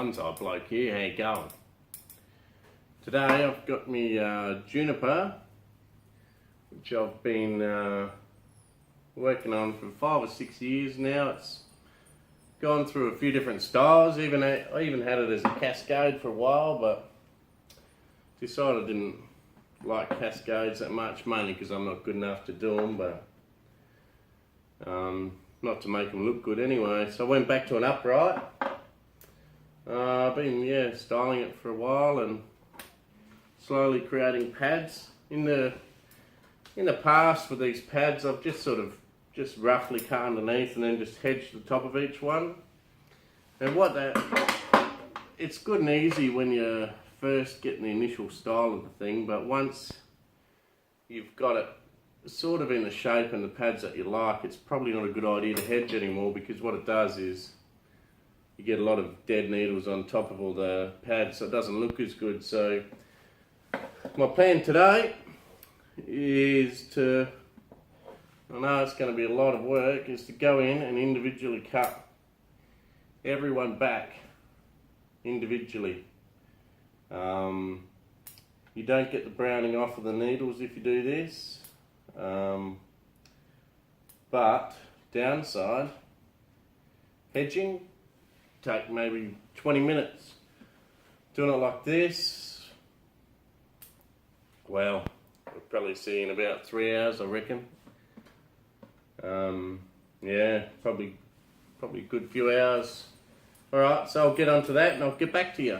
Bonsai bloke here. How you going? Today I've got me Juniper, which I've been working on for 5 or 6 years now. It's gone through a few different styles. I even had it as a cascade for a while, but decided I didn't like cascades that much, mainly because I'm not good enough to do them, but not to make them look good anyway. So I went back to an upright. I've been styling it for a while and slowly creating pads. In the past with these pads, I've just roughly cut underneath and then just hedged the top of each one. And it's good and easy when you're first getting the initial style of the thing, but once you've got it sort of in the shape and the pads that you like, it's probably not a good idea to hedge anymore, because what it does is you get a lot of dead needles on top of all the pads, so it doesn't look as good. So my plan today is to, I know it's going to be a lot of work, is to go in and individually cut everyone back individually. You don't get the browning off of the needles if you do this, but downside, hedging take maybe 20 minutes. Doing it like this, well, we'll probably see in about 3 hours, I reckon. Yeah, probably a good few hours. Alright, so I'll get onto that and I'll get back to you.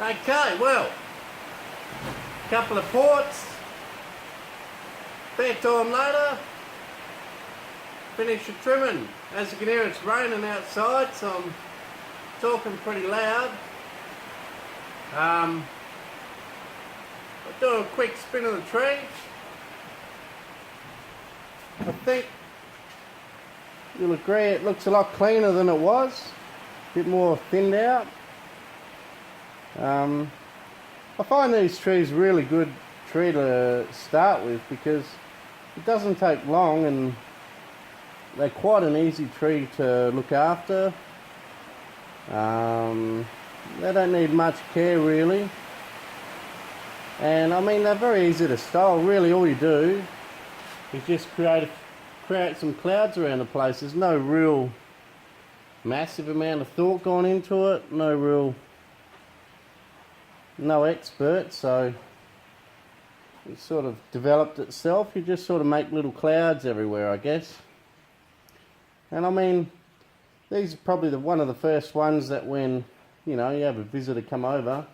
Okay, well, couple of ports, fair time later, finish the trimming. As you can hear, it's raining outside, so I'm talking pretty loud. I'll do a quick spin of the tree. I think you'll agree it looks a lot cleaner than it was, a bit more thinned out. I find these trees really good tree to start with because it doesn't take long and they're quite an easy tree to look after. They don't need much care really, and I mean they're very easy to style. Really all you do is just create some clouds around the place. There's no real massive amount of thought gone into it, no expert, so it sort of developed itself. You just sort of make little clouds everywhere, I guess. And I mean, these are probably one of the first ones that when, you know, you have a visitor come over,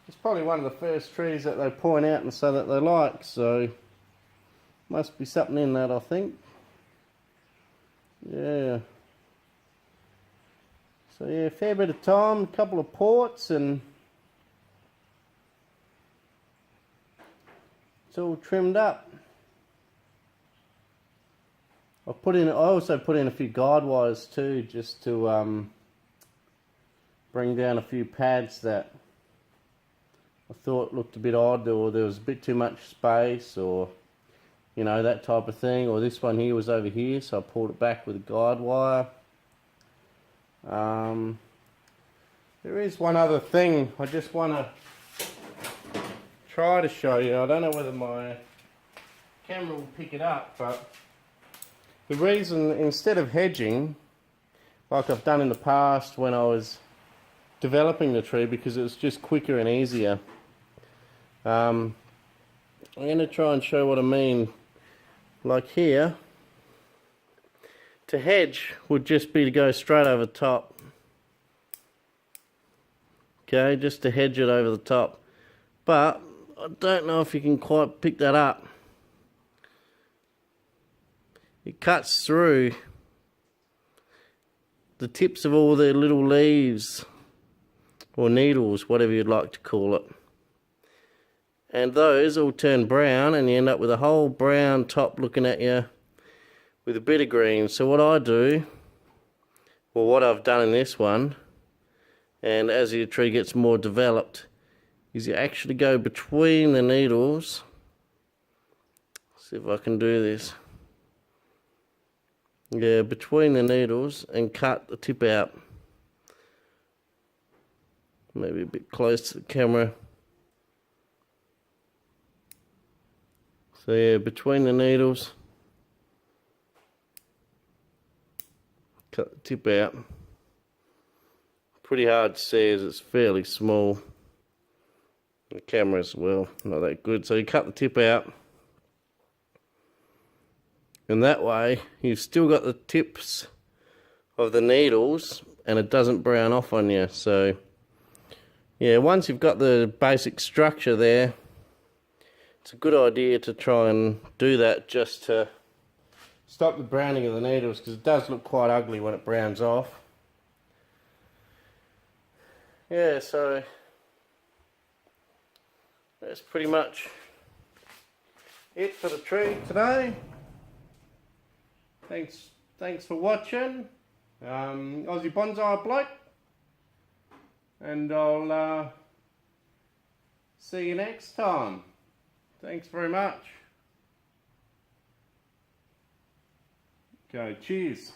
it's probably one of the first trees that they point out and say that they like, so must be something in that, I think. Yeah. So yeah, fair bit of time, a couple of ports, and it's all trimmed up. I also put in a few guide wires too, just to bring down a few pads that I thought looked a bit odd, or there was a bit too much space, or you know, that type of thing. Or this one here was over here, so I pulled it back with a guide wire. There is one other thing I just want to try to show you. I don't know whether my camera will pick it up, but the reason, instead of hedging like I've done in the past when I was developing the tree, because it was just quicker and easier, I'm going to try and show what I mean. Like here, to hedge would just be to go straight over the top. Okay, just to hedge it over the top. But I don't know if you can quite pick that up. It cuts through the tips of all the little leaves or needles, whatever you'd like to call it. And those all turn brown, and you end up with a whole brown top looking at you with a bit of green. So what I do, or what I've done in this one, and as your tree gets more developed, is you actually go between the needles. See if I can do this. Yeah, between the needles, and cut the tip out. Maybe a bit close to the camera. So yeah, between the needles, cut the tip out. Pretty hard to see as it's fairly small. The camera as well, not that good. So you cut the tip out, and that way you've still got the tips of the needles and it doesn't brown off on you. So yeah, once you've got the basic structure there, it's a good idea to try and do that, just to stop the browning of the needles, because it does look quite ugly when it browns off. Yeah, so that's pretty much it for the tree today. Thanks for watching. Aussie Bonsai Bloke, and I'll see you next time. Thanks very much. Okay, cheers.